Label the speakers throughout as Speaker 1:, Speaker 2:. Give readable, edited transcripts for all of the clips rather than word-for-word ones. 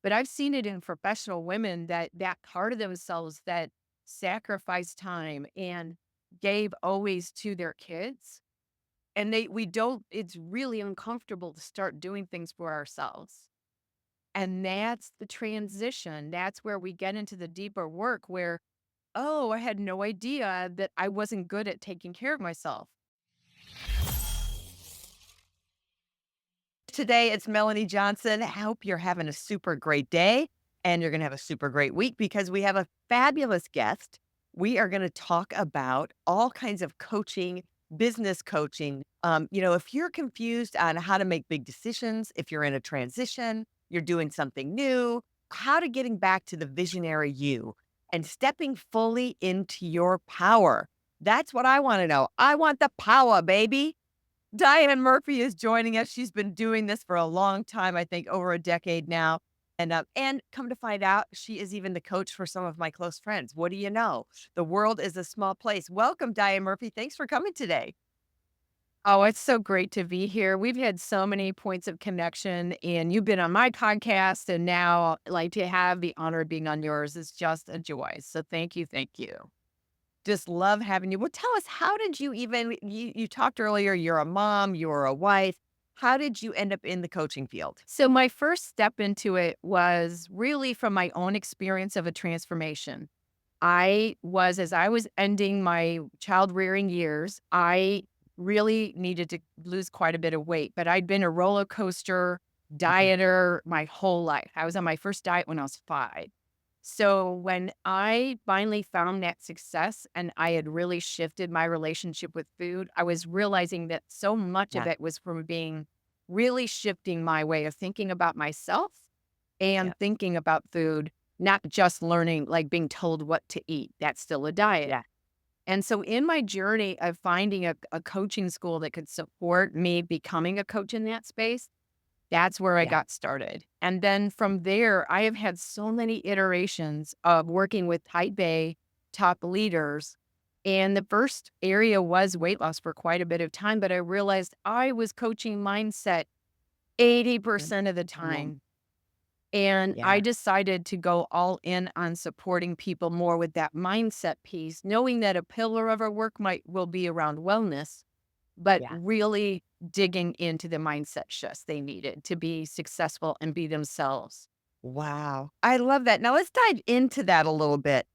Speaker 1: But I've seen it in professional women that part of themselves that sacrificed time and gave always to their kids. And we don't, it's really uncomfortable to start doing things for ourselves. And that's the transition. That's where we get into the deeper work where, oh, I had no idea that I wasn't good at taking care of myself.
Speaker 2: Today, it's Melanie Johnson. I hope you're having a super great day and you're going to have a super great week because we have a fabulous guest. We are going to talk about all kinds of coaching, business coaching. If you're confused on how to make big decisions, if you're in a transition, you're doing something new, how to getting back to the visionary you and stepping fully into your power. That's what I want to know. I want the power, baby. Diane Murphy is joining us. She's been doing this for a long time, I think over a decade now. And come to find out, she is even the coach for some of my close friends. What do you know? The world is a small place. Welcome, Diane Murphy. Thanks for coming today.
Speaker 1: Oh, it's so great to be here. We've had so many points of connection, and you've been on my podcast, and now, like, to have the honor of being on yours is just a joy. So thank you, thank you.
Speaker 2: Just love having you. Well, tell us, how did you even, you talked earlier, you're a mom, you're a wife. How did you end up in the coaching field?
Speaker 1: So my first step into it was really from my own experience of a transformation. As I was ending my child rearing years, I really needed to lose quite a bit of weight, but I'd been a roller coaster
Speaker 2: Mhm.
Speaker 1: dieter my whole life. I was on my first diet when I was 5. So when I finally found that success and I had really shifted my relationship with food, I was realizing that so much of
Speaker 2: Yeah.
Speaker 1: it was from being really shifting my way of thinking about myself
Speaker 2: Yeah.
Speaker 1: and thinking about food, not just learning, like being told what to eat. That's still a diet.
Speaker 2: Yeah.
Speaker 1: And so, in my journey of finding a coaching school that could support me becoming a coach in that space, that's where I
Speaker 2: Yeah.
Speaker 1: got started. And then from there, I have had so many iterations of working with type A top leaders. And the first area was weight loss for quite a bit of time, but I realized I was coaching mindset
Speaker 2: Mhm.
Speaker 1: 80% of the
Speaker 2: Mhm.
Speaker 1: time. And I
Speaker 2: Yeah.
Speaker 1: decided to go all in on supporting people more with that mindset piece, knowing that a pillar of our work will be around wellness, but
Speaker 2: Yeah.
Speaker 1: really digging into the mindset shifts they needed to be successful and be themselves.
Speaker 2: Wow. I love that. Now let's dive into that a little bit.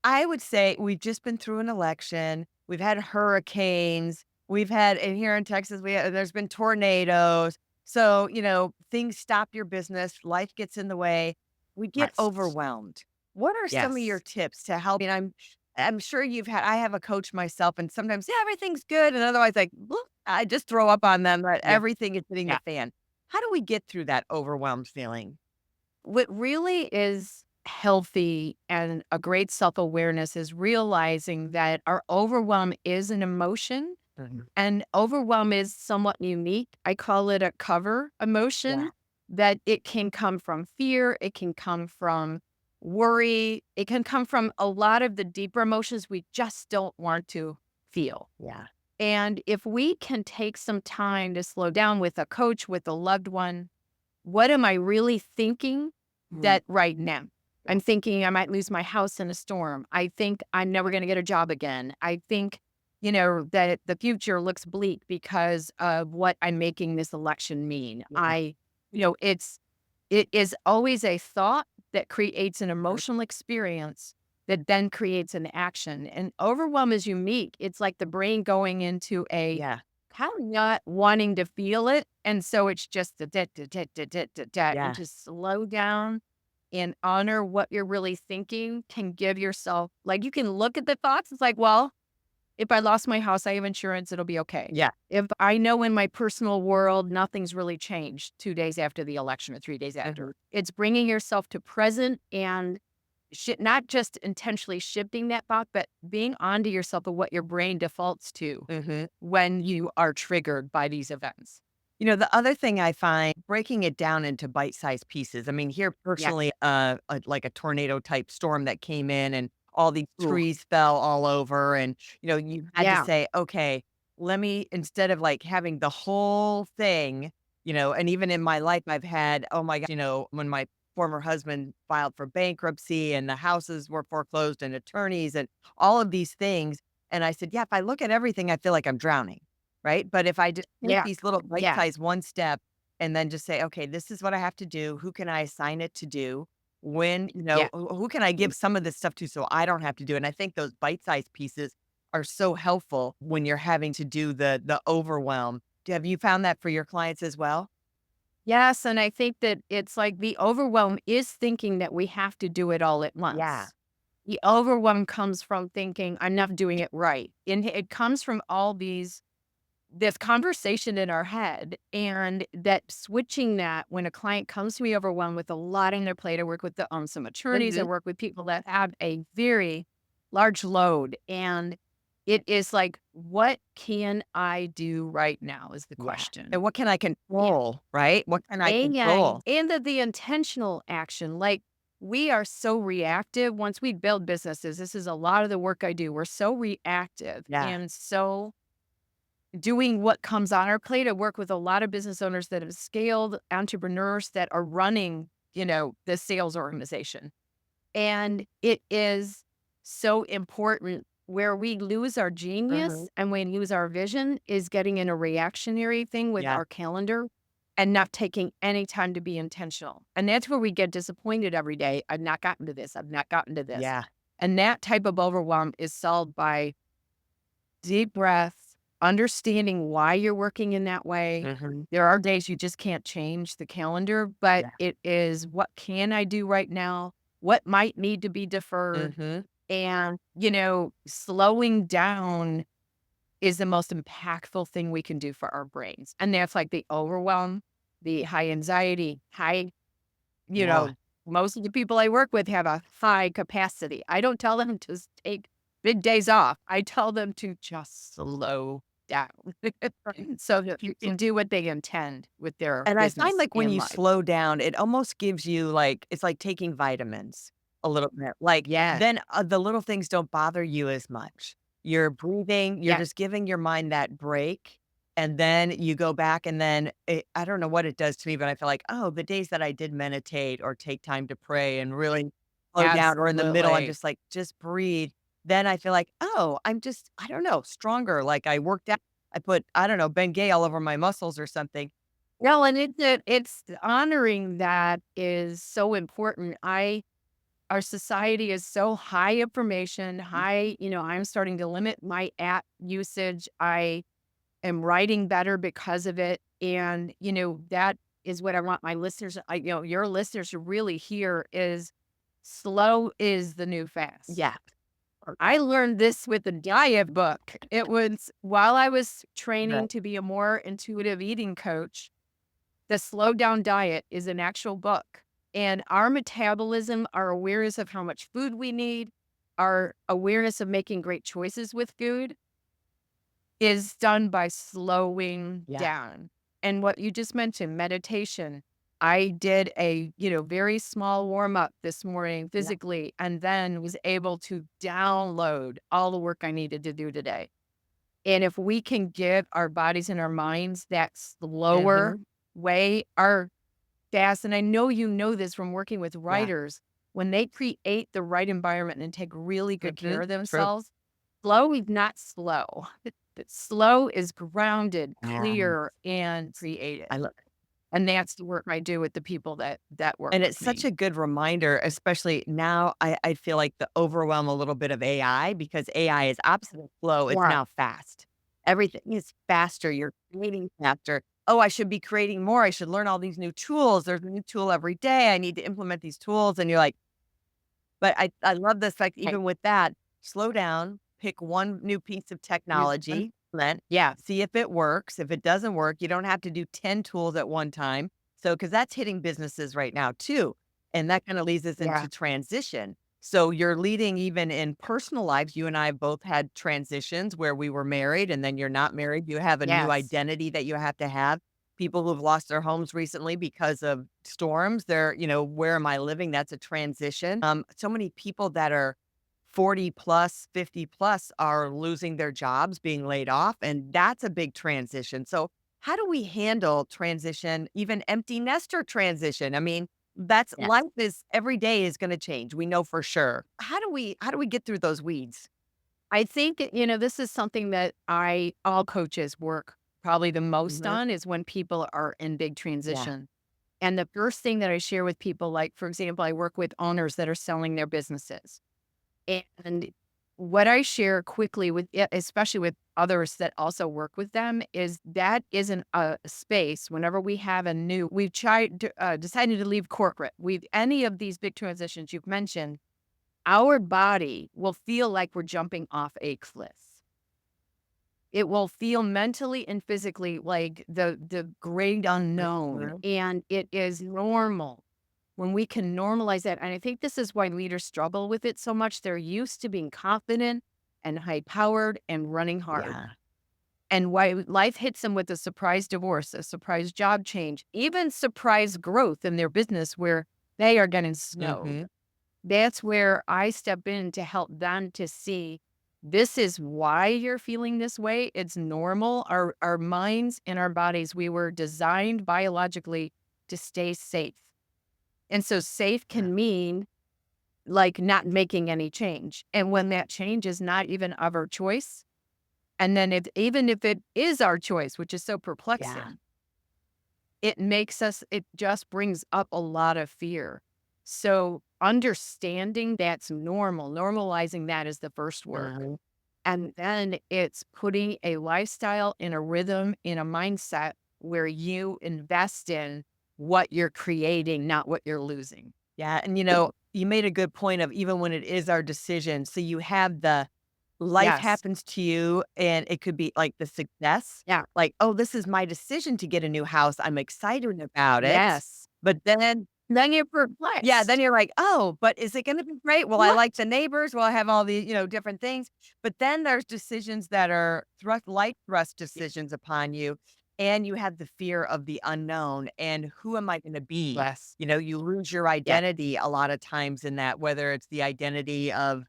Speaker 2: I would say we've just been through an election. We've had hurricanes. We've had, and here in Texas, there's been tornadoes. So, things stop your business, life gets in the way. We get
Speaker 1: Yes.
Speaker 2: overwhelmed. What are some of your
Speaker 1: Yes.
Speaker 2: tips to help? I'm sure I have a coach myself, and sometimes, yeah, everything's good. And otherwise, like, "Bloop," I just throw up on them that
Speaker 1: Yeah.
Speaker 2: everything is hitting the
Speaker 1: Yeah.
Speaker 2: fan. How do we get through that overwhelmed feeling?
Speaker 1: What really is healthy and a great self awareness is realizing that our overwhelm is an emotion.
Speaker 2: Mhm.
Speaker 1: And overwhelm is somewhat unique. I call it a cover
Speaker 2: Yeah.
Speaker 1: emotion, that it can come from fear, it can come from worry, it can come from a lot of the deeper emotions we just don't want to feel.
Speaker 2: Yeah.
Speaker 1: And if we can take some time to slow down with a coach, with a loved one, what am I really thinking
Speaker 2: Mhm.
Speaker 1: that right now?
Speaker 2: Yeah.
Speaker 1: I'm thinking I might lose my house in a storm. I think I'm never going to get a job again. I think, that the future looks bleak because of what I'm making this election mean.
Speaker 2: Yeah.
Speaker 1: It is always a thought that creates an
Speaker 2: Mhm.
Speaker 1: emotional experience that then creates an action. And overwhelm is unique. It's like the brain going into a
Speaker 2: Yeah.
Speaker 1: kind of not wanting to feel it. And so it's just the da, da, da, da, da, da, da, and
Speaker 2: Yeah.
Speaker 1: just slow down and honor what you're really thinking can give yourself, like, you can look at the thoughts. It's like, well, if I lost my house, I have insurance, it'll be okay.
Speaker 2: Yeah.
Speaker 1: If I know in my personal world, nothing's really changed 2 days after the election or 3 days
Speaker 2: Mhm.
Speaker 1: after, it's bringing yourself to present and not just intentionally shifting that thought, but being onto yourself of what your brain defaults to
Speaker 2: Mhm.
Speaker 1: when you are triggered by these events.
Speaker 2: The other thing I find, breaking it down into bite-sized pieces. I mean, here
Speaker 1: Yeah.
Speaker 2: personally, like a tornado type storm that came in and all these
Speaker 1: Ooh.
Speaker 2: trees fell all over and, you had to
Speaker 1: Yeah.
Speaker 2: say, "Okay, let me," instead of like having the whole thing, and even in my life, I've had, oh my god, when my former husband filed for bankruptcy and the houses were foreclosed and attorneys and all of these things. And I said, yeah, if I look at everything, I feel like I'm drowning. Right. But if I just take
Speaker 1: Yeah.
Speaker 2: these little bite
Speaker 1: Yeah.
Speaker 2: sized one step and then just say, okay, this is what I have to do. Who can I assign it to do? When,
Speaker 1: Yeah.
Speaker 2: who can I give some of this stuff to so I don't have to do it? And I think those bite sized pieces are so helpful when you're having to do the overwhelm. Have you found that for your clients as well?
Speaker 1: Yes, and I think that it's like the overwhelm is thinking that we have to do it all at
Speaker 2: Yeah.
Speaker 1: once. The overwhelm comes from thinking, "I'm not doing it right." And it comes from all this conversation in our head, and that switching that when a client comes to me overwhelmed with a lot on their plate. I work with some attorneys. I
Speaker 2: Mhm.
Speaker 1: work with people that have a very large load, and it is like, "What can I do right now?" is the
Speaker 2: Yeah.
Speaker 1: question.
Speaker 2: And what can I control, right? What can I
Speaker 1: And
Speaker 2: control?
Speaker 1: and the intentional action, like, we are so reactive once we build businesses. This is a lot of the work I do. We're so reactive
Speaker 2: Yeah.
Speaker 1: and so doing what comes on our plate. I work with a lot of business owners that have scaled, entrepreneurs that are running, the sales organization. And it is so important where we lose our
Speaker 2: Mhm.
Speaker 1: genius and we lose our vision is getting in a reactionary thing with
Speaker 2: Yeah.
Speaker 1: our calendar and not taking any time to be intentional. And that's where we get disappointed every day. I've not gotten to this. I've not gotten to this.
Speaker 2: Yeah.
Speaker 1: And that type of overwhelm is solved by deep breaths, understanding why you're working in that way.
Speaker 2: Mhm.
Speaker 1: There are days you just can't change the calendar, but
Speaker 2: Yeah.
Speaker 1: it is what can I do right now? What might need to be deferred?
Speaker 2: Mhm.
Speaker 1: And, slowing down is the most impactful thing we can do for our brains. And that's like the overwhelm, the high anxiety, you
Speaker 2: Yeah.
Speaker 1: know, most of the people I work with have a high capacity. I don't tell them to take big days off. I tell them to just slow down so that you can do what they intend with their
Speaker 2: And I find
Speaker 1: business
Speaker 2: like when
Speaker 1: and
Speaker 2: you
Speaker 1: life.
Speaker 2: slow down, it almost gives you like it's like taking vitamins a little bit. Like
Speaker 1: Yeah.
Speaker 2: then the little things don't bother you as much. You're breathing, you're
Speaker 1: Yeah.
Speaker 2: just giving your mind that break. And then you go back and then I don't know what it does to me, but I feel like, oh, the days that I did meditate or take time to pray and really slow down or in the middle, I'm
Speaker 1: Absolutely.
Speaker 2: just like, just breathe. Then I feel like, oh, I'm just, I don't know, stronger. Like I worked out, I put, I don't know, Bengay all over my muscles or something.
Speaker 1: Well, and it's honoring that is so important. Our society is so high information, high, I'm starting to limit my app usage. I am writing better because of it. And, that is what I want my listeners, your listeners to really hear is slow is the new fast.
Speaker 2: Yeah.
Speaker 1: I learned this with the diet book. It was while I was
Speaker 2: Right.
Speaker 1: training to be a more intuitive eating coach. The Slow Down Diet is an actual book, and our metabolism, our awareness of how much food we need, our awareness of making great choices with food is done by slowing
Speaker 2: Yeah.
Speaker 1: down. And what you just mentioned, meditation. I did a, very small warm up this morning
Speaker 2: Yeah.
Speaker 1: physically and then was able to download all the work I needed to do today. And if we can give our bodies and our minds that slower
Speaker 2: Mhm.
Speaker 1: way, our fast, and I know you know this from working with
Speaker 2: Yeah.
Speaker 1: writers, when they create the right environment and take really good care
Speaker 2: Mhm.
Speaker 1: of
Speaker 2: True.
Speaker 1: themselves, flow is not slow. Slow is grounded,
Speaker 2: Um,
Speaker 1: clear, and creative.
Speaker 2: I love
Speaker 1: And that's the work I do with the people that work
Speaker 2: and
Speaker 1: with
Speaker 2: it's such
Speaker 1: me.
Speaker 2: a good reminder, especially now I feel like the overwhelm a little bit of AI because AI is opposite of slow, it's
Speaker 1: Yeah.
Speaker 2: now fast. Everything is faster, you're creating faster. Oh, I should be creating more, I should learn all these new tools, there's a new tool every day, I need to implement these tools, and you're like, but I love this, like,
Speaker 1: Right.
Speaker 2: even with that, slow down, pick one new piece of
Speaker 1: Use one.
Speaker 2: technology, then
Speaker 1: Yeah.
Speaker 2: see if it works. If it doesn't work, you don't have to do 10 tools at one time. So, because that's hitting businesses right now too. And that kind of leads us
Speaker 1: Yeah.
Speaker 2: into transition. So you're leading even in personal lives. You and I both had transitions where we were married and then you're not married. You have a new
Speaker 1: Yes.
Speaker 2: identity that you have to have. People who've lost their homes recently because of storms, they're, where am I living? That's a transition. So many people that are 40 plus, 50 plus are losing their jobs, being laid off, and that's a big transition. So, how do we handle transition, even empty nester transition? I mean, That's life
Speaker 1: Yes.
Speaker 2: is every day is gonna change, we know for sure. How do we get through those weeds?
Speaker 1: I think, this is something that all coaches work probably the most
Speaker 2: Mhm.
Speaker 1: on is when people are in big
Speaker 2: Yeah.
Speaker 1: transition. And the first thing that I share with people, like, for example, I work with owners that are selling their businesses. And what I share quickly with, especially with others that also work with them, is that isn't a space. Whenever we have we've decided to leave corporate, any of these big transitions you've mentioned, our body will feel like we're jumping off a cliff. It will feel mentally and physically like the great unknown,
Speaker 2: Mhm.
Speaker 1: and it is normal when we can normalize that. And I think this is why leaders struggle with it so much. They're used to being confident and high powered and running hard.
Speaker 2: Yeah.
Speaker 1: And why life hits them with a surprise divorce, a surprise job change, even surprise growth in their business where they are getting snowed.
Speaker 2: Mhm.
Speaker 1: That's where I step in to help them to see this is why you're feeling this way. It's normal. Our minds and our bodies, we were designed biologically to stay safe. And so safe
Speaker 2: Yeah.
Speaker 1: can mean like not making any change. And when that change is not even of our choice, and then even if it is our choice, which is so
Speaker 2: Yeah.
Speaker 1: perplexing, it just brings up a lot of fear. So understanding that's normal, normalizing that is the first work.
Speaker 2: Mhm.
Speaker 1: And then it's putting a lifestyle in a rhythm, in a mindset where you invest in what you're creating, not what you're losing.
Speaker 2: Yeah, and, you made a good point of even when it is our decision, so you have the life
Speaker 1: Yes.
Speaker 2: happens to you, and it could be, like, the success,
Speaker 1: Yeah.
Speaker 2: like, "Oh, this is my decision to get a new house, I'm excited about it,"
Speaker 1: Yes.
Speaker 2: but then
Speaker 1: Then you're
Speaker 2: yeah, then
Speaker 1: perplexed.
Speaker 2: you're like, "Oh, but is it gonna be great? Will I
Speaker 1: What?
Speaker 2: like the neighbors? Will I have all the, different things?" But then there's decisions that are thrust decisions upon you, and you have the fear of the unknown, and who am I gonna be?
Speaker 1: Yes.
Speaker 2: You lose your
Speaker 1: Yeah.
Speaker 2: identity a lot of times in that, whether it's the identity of,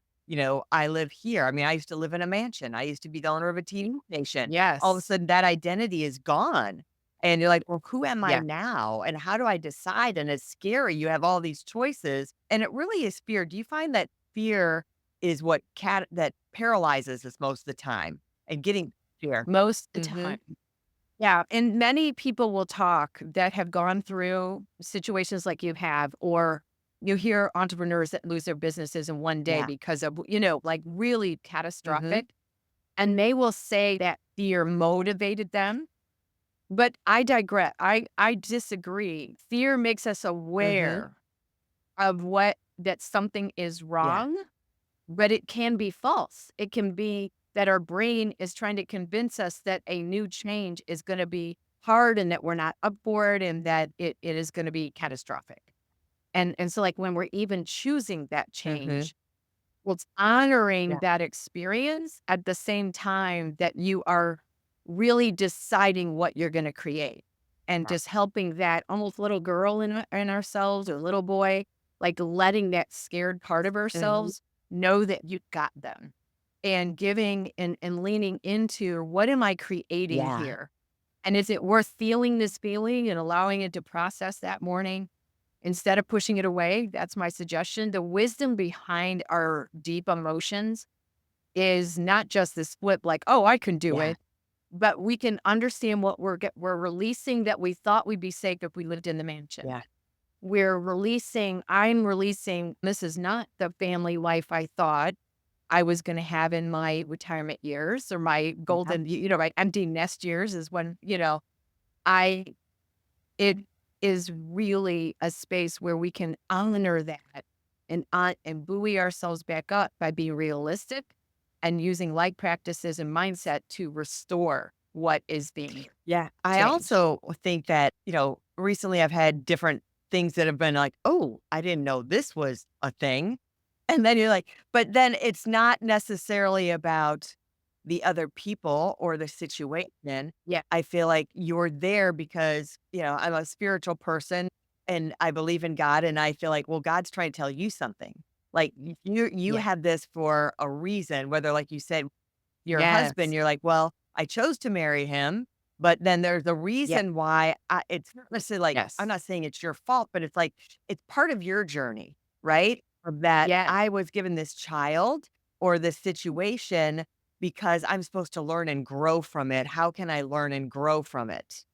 Speaker 2: I live here. I mean, I used to live in a mansion. I used to be the owner of a TV station. All of a
Speaker 1: Yes.
Speaker 2: sudden, that identity is gone. And you're like, well, who am I
Speaker 1: Yeah.
Speaker 2: now? And how do I decide? And it's scary. You have all these choices. And it really is fear. Do you find that fear is what that paralyzes us most of the time and getting fear?
Speaker 1: Most of the
Speaker 2: Hmm.
Speaker 1: time. Yeah, and many people will talk that have gone through situations like you have, or you hear entrepreneurs that lose their businesses in one day
Speaker 2: Yeah.
Speaker 1: because of, like really
Speaker 2: Hmm.
Speaker 1: catastrophic. And they will say that fear motivated them. But I digress. I disagree. Fear makes us
Speaker 2: Hmm.
Speaker 1: aware of that something is
Speaker 2: Yeah.
Speaker 1: wrong, but it can be false. It can be that our brain is trying to convince us that a new change is going to be hard and that we're not up for it and that it is going to be catastrophic. And so like when we're even choosing that
Speaker 2: Hmm.
Speaker 1: change, well, it's honoring
Speaker 2: Yeah.
Speaker 1: that experience at the same time that you are really deciding what you're going to create and
Speaker 2: Yeah.
Speaker 1: just helping that almost little girl in ourselves or little boy, like letting that scared part of
Speaker 2: Hmm.
Speaker 1: ourselves know that you got them and giving and leaning into what am I creating
Speaker 2: Yeah.
Speaker 1: here? And is it worth feeling this feeling and allowing it to process that morning? Instead of pushing it away, that's my suggestion. The wisdom behind our deep emotions is not just this flip like, "Oh, I can do
Speaker 2: Yeah.
Speaker 1: it," but we can understand what we're releasing that we thought we'd be safe if we lived in the mansion.
Speaker 2: Yeah.
Speaker 1: I'm releasing, this is not the family life I thought I was gonna have in my retirement years or my
Speaker 2: Yeah.
Speaker 1: my empty nest years is when, I it is really a space where we can honor that and buoy ourselves back up by being realistic and using like practices and mindset to restore what is being
Speaker 2: Yeah. I
Speaker 1: changed.
Speaker 2: also think that, recently I've had different things that have been like, oh, I didn't know this was a thing. And then you're like, but then it's not necessarily about the other people or the situation.
Speaker 1: Yeah.
Speaker 2: I feel like you're there because, I'm a spiritual person and I believe in God. And I feel like, well, God's trying to tell you something. Like you
Speaker 1: Yeah.
Speaker 2: have this for a reason, whether like you said, your husband,
Speaker 1: Yes.
Speaker 2: you're like, well, I chose to marry him. But then there's a
Speaker 1: Yeah.
Speaker 2: reason why it's not necessarily like, I'm
Speaker 1: Yes.
Speaker 2: not saying it's your fault, but it's like, it's part of your journey, right? Of that
Speaker 1: Yes.
Speaker 2: I was given this child or this situation because I'm supposed to learn and grow from it. How can I learn and grow from it?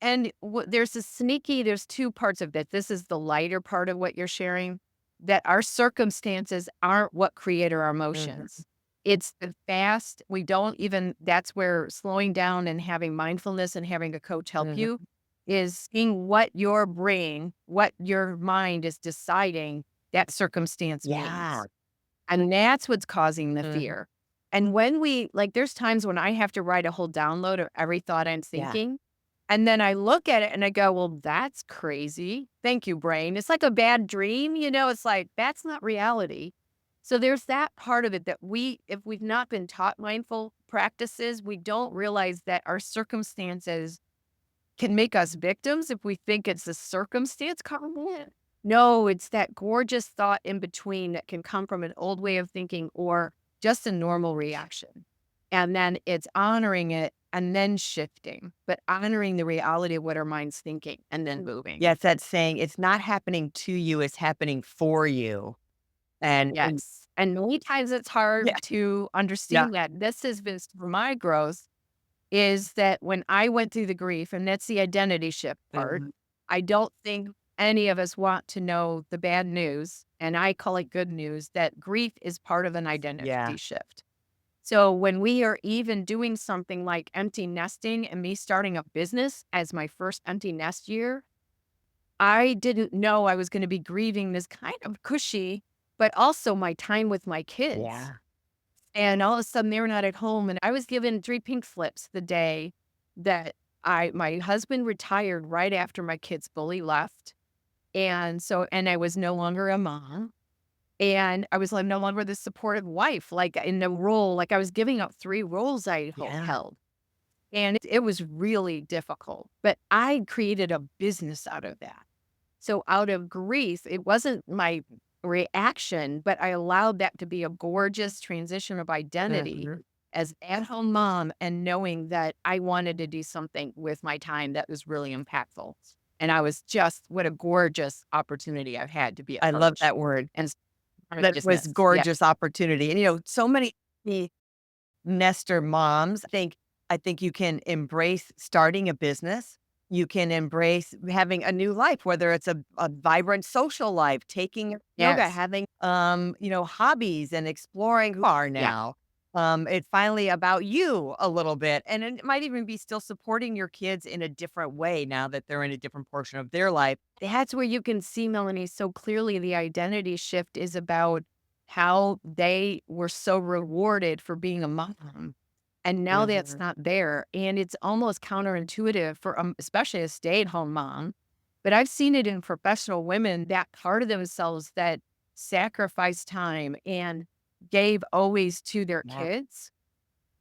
Speaker 1: And there's two parts of that. This is the lighter part of what you're sharing, that our circumstances aren't what create our
Speaker 2: Mhm,
Speaker 1: emotions. It's the fast, we don't even, that's where slowing down and having mindfulness and having a coach help
Speaker 2: mhm.
Speaker 1: you is seeing what your brain, what your mind is deciding that circumstance
Speaker 2: Yeah.
Speaker 1: means. And that's what's causing the
Speaker 2: Mhm.
Speaker 1: fear. And when there's times when I have to write a whole download of every thought I'm
Speaker 2: Yeah.
Speaker 1: thinking. And then I look at it and I go, well, that's crazy. Thank you, brain. It's like a bad dream. It's like, that's not reality. So there's that part of it that if we've not been taught mindful practices, we don't realize that our circumstances can make us victims if we think it's the circumstance causing it. No, it's that gorgeous thought in between that can come from an old way of thinking or just a normal reaction. And then it's honoring it and then shifting, but honoring the reality of what our mind's thinking and then moving.
Speaker 2: Yeah, it's that saying, "It's not happening to you, it's happening for you." And
Speaker 1: Yes. And many times it's hard
Speaker 2: yeah,
Speaker 1: to
Speaker 2: yeah.
Speaker 1: understand that. This has been for my growth is that when I went through the grief, and that's the identity shift part,
Speaker 2: Mhm.
Speaker 1: I don't think any of us want to know the bad news, and I call it good news, that grief is part of an
Speaker 2: Yeah.
Speaker 1: identity shift. So when we are even doing something like empty nesting and me starting a business as my first empty nest year, I didn't know I was going to be grieving this kind of cushy, but also my time with my kids.
Speaker 2: Yeah.
Speaker 1: And all of a sudden, they were not at home, and I was given 3 pink slips the day that my husband retired right after my kids fully left, and I was no longer a mom, and I was, like, no longer the supportive wife, like, in the role like, I was giving up 3 roles I
Speaker 2: Yeah.
Speaker 1: held, and it was really difficult, but I created a business out of that. So out of grief, it wasn't my reaction, but I allowed that to be a gorgeous transition of identity
Speaker 2: Mhm.
Speaker 1: as at-home mom and knowing that I wanted to do something with my time that was really impactful. And I was just what a gorgeous opportunity I've had to be a
Speaker 2: I love
Speaker 1: coach
Speaker 2: that word.
Speaker 1: and start a
Speaker 2: That was
Speaker 1: business. Yeah.
Speaker 2: gorgeous opportunity, and, so many nester moms, I think you can embrace starting a business. You can embrace having a new life, whether it's a vibrant social life, taking yoga,
Speaker 1: Yes.
Speaker 2: having, hobbies and exploring who you are
Speaker 1: Yeah.
Speaker 2: now. It's finally about you a little bit, and it might even be still supporting your kids in a different way now that they're in a different portion of their life.
Speaker 1: That's where you can see, Melanie, so clearly the identity shift is about how they were so rewarded for being a mom. And now that's
Speaker 2: Mhm.
Speaker 1: not there. And it's almost counterintuitive for, especially a stay at home mom. But I've seen it in professional women, that part of themselves that sacrificed time and gave always to their
Speaker 2: Yeah,
Speaker 1: kids.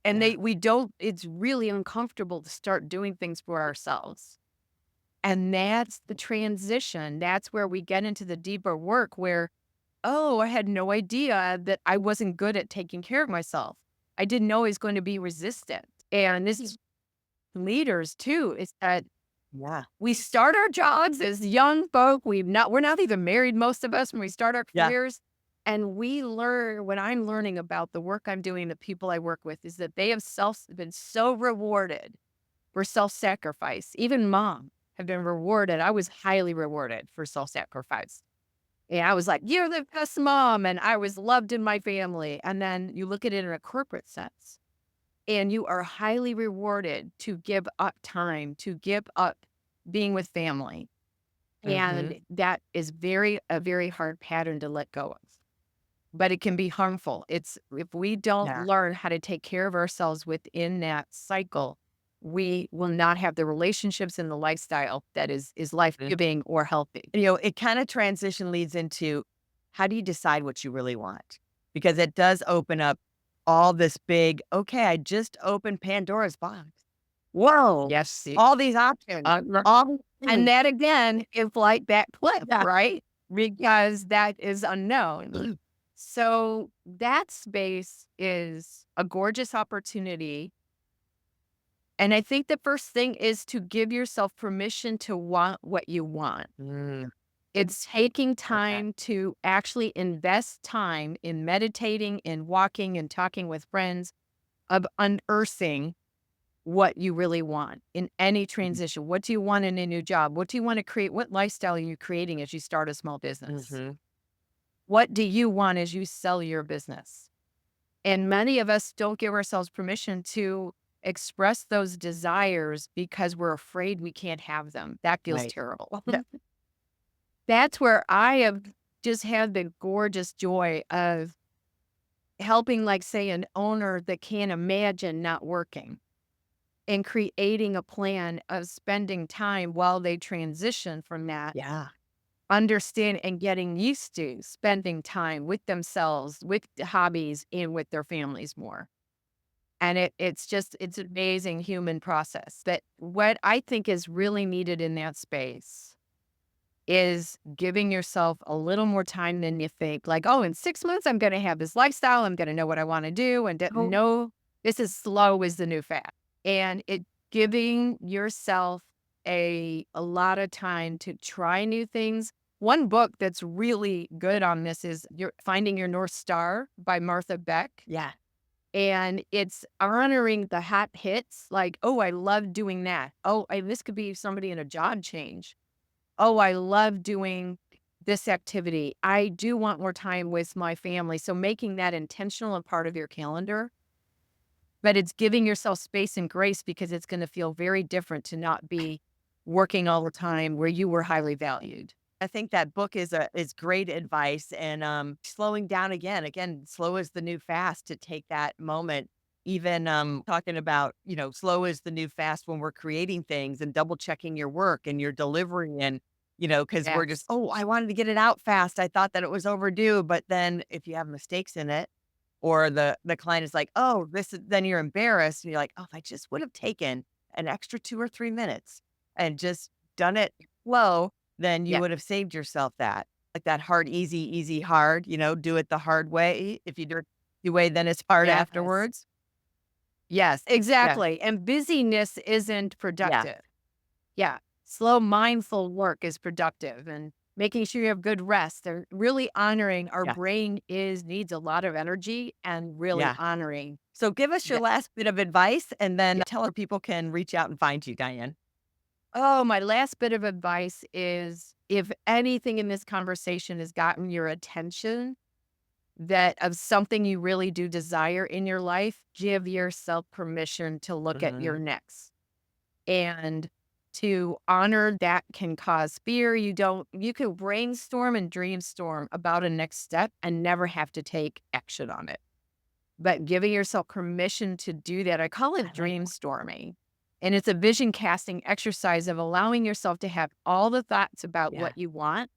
Speaker 1: And
Speaker 2: yeah,
Speaker 1: we don't, it's really uncomfortable to start doing things for ourselves. And that's the transition. That's where we get into the deeper work where, oh, I had no idea that I wasn't good at taking care of myself. I didn't know I was going to be resistant. And this is leaders too, is that
Speaker 2: yeah,
Speaker 1: we start our jobs as young folk. We're not even married, most of us, when we start our
Speaker 2: yeah.
Speaker 1: careers. And we learn what I'm learning about the work I'm doing, the people I work with, is that they have been so rewarded for self-sacrifice. Even mom have been rewarded. I was highly rewarded for self-sacrifice. And I was like, "You're the best mom," and I was loved in my family. And then you look at it in a corporate sense, and you are highly rewarded to give up time, to give up being with family.
Speaker 2: Mhm.
Speaker 1: And that is a very hard pattern to let go of. But it can be harmful. It's if we don't
Speaker 2: Yeah.
Speaker 1: learn how to take care of ourselves within that cycle, we will not have the relationships and the lifestyle that is life-giving or healthy.
Speaker 2: It kind of transition leads into how do you decide what you really want? Because it does open up all this big, okay, I just opened Pandora's box. Whoa,
Speaker 1: Yes,
Speaker 2: all these options,
Speaker 1: r
Speaker 2: all these
Speaker 1: and
Speaker 2: things.
Speaker 1: that again is like that cliff,
Speaker 2: Yeah.
Speaker 1: right? Because that is unknown. So that space is a gorgeous opportunity. And I think the first thing is to give yourself permission to want what you want.
Speaker 2: Mm,
Speaker 1: It's taking
Speaker 2: love that.
Speaker 1: time to actually invest time in meditating and walking and talking with friends of unearthing what you really want in any transition. What do you want in a new job? What do you want to create? What lifestyle are you creating as you start a small business?
Speaker 2: Mm-hmm.
Speaker 1: What do you want as you sell your business? And many of us don't give ourselves permission to express those desires because we're afraid we can't have them. That feels
Speaker 2: Right.
Speaker 1: terrible.
Speaker 2: Yeah.
Speaker 1: That's where I have just had the gorgeous joy of helping, like, say, an owner that can't imagine not working and creating a plan of spending time while they transition from that,
Speaker 2: Yeah.
Speaker 1: understand and getting used to spending time with themselves, with hobbies, and with their families more. And it's an amazing human process. But what I think is really needed in that space is giving yourself a little more time than you think. Like, oh, in 6 months, I'm going to have this lifestyle. I'm going to know what I want to do. And no, this is slow is the new fat. And it giving yourself a lot of time to try new things. One book that's really good on this is Finding Your North Star by Martha Beck.
Speaker 2: Yeah.
Speaker 1: And it's honoring the hot hits, like, oh, I love doing that. Oh, this could be somebody in a job change. Oh, I love doing this activity. I do want more time with my family. So making that intentional and part of your calendar, but it's giving yourself space and grace because it's going to feel very different to not be working all the time where you were highly valued.
Speaker 2: I think that book is great advice and slowing down again, slow is the new fast to take that moment. Even talking about, slow is the new fast when we're creating things and double checking your work and your delivery and, because we're just,
Speaker 1: Yes.
Speaker 2: oh, I wanted to get it out fast. I thought that it was overdue. But then if you have mistakes in it, or the client is like, oh, then you're embarrassed. And you're like, oh, if I just would have taken an extra 2 or 3 minutes and just done it slow, then you
Speaker 1: Yeah.
Speaker 2: would have saved yourself that. Like that hard, easy, easy, hard, do it the hard way. If you do it the way, then it's hard
Speaker 1: Yes.
Speaker 2: afterwards.
Speaker 1: Yes,
Speaker 2: Yeah.
Speaker 1: exactly. And busyness isn't
Speaker 2: Yeah.
Speaker 1: productive. Yeah. Slow, mindful work is productive and making sure you have good rest and really honoring our
Speaker 2: Yeah.
Speaker 1: brain needs a lot of energy and really
Speaker 2: Yeah.
Speaker 1: honoring
Speaker 2: So give us your
Speaker 1: that.
Speaker 2: last bit of advice and then
Speaker 1: Yeah.
Speaker 2: tell our people can reach out and find you, Diane.
Speaker 1: Oh, my last bit of advice is if anything in this conversation has gotten your attention that of something you really do desire in your life, give yourself permission to look at your
Speaker 2: Mhm.
Speaker 1: next. And to honor that can cause fear. You can brainstorm and dreamstorm about a next step and never have to take action on it. But giving yourself permission to do that, I call
Speaker 2: I
Speaker 1: it
Speaker 2: like that.
Speaker 1: dreamstorming. And it's a vision casting exercise of allowing yourself to have all the thoughts about
Speaker 2: Yeah.
Speaker 1: what you want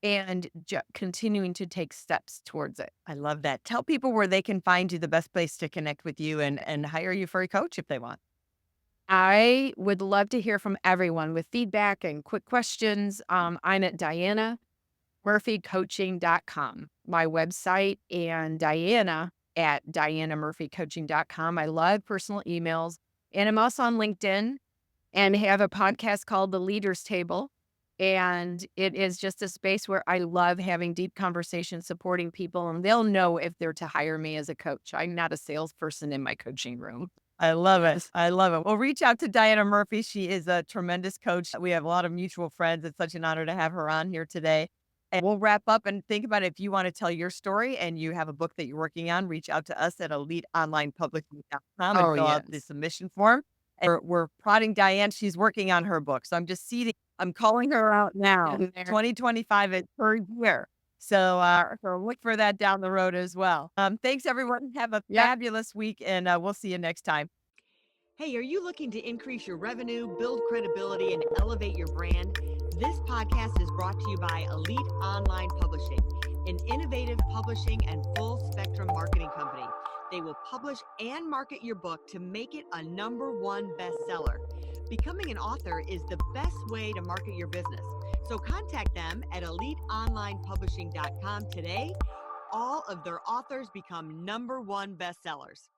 Speaker 1: and continuing to take steps towards it.
Speaker 2: I love that. Tell people where they can find you, the best place to connect with you and hire you for a coach if they want.
Speaker 1: I would love to hear from everyone with feedback and quick questions. I'm at DianaMurphyCoaching.com, my website, and Diana at DianaMurphyCoaching.com. I love personal emails. And I'm also on LinkedIn and have a podcast called The Leaders Table. And it is just a space where I love having deep conversations, supporting people, and they'll know if they're to hire me as a coach. I'm not a salesperson in my coaching room.
Speaker 2: I love it. I love it. Well, reach out to Diana Murphy. She is a tremendous coach. We have a lot of mutual friends. It's such an honor to have her on here today. And we'll wrap up and think about it. If you want to tell your story and you have a book that you're working on, reach out to us at eliteonlinepublishing.com and
Speaker 1: Oh,
Speaker 2: fill out the
Speaker 1: yes.
Speaker 2: submission form. And we're prodding Diane. She's working on her book. So I'm calling her out now.
Speaker 1: In there.
Speaker 2: 2025 is her year. So look for that down the road as well. Thanks, everyone. Have a
Speaker 1: Yep.
Speaker 2: fabulous week, and we'll see you next time. Hey, are you looking to increase your revenue, build credibility, and elevate your brand? This podcast is brought to you by Elite Online Publishing, an innovative publishing and full spectrum marketing company. They will publish and market your book to make it a #1 bestseller. Becoming an author is the best way to market your business. So contact them at eliteonlinepublishing.com today. All of their authors become #1 bestsellers.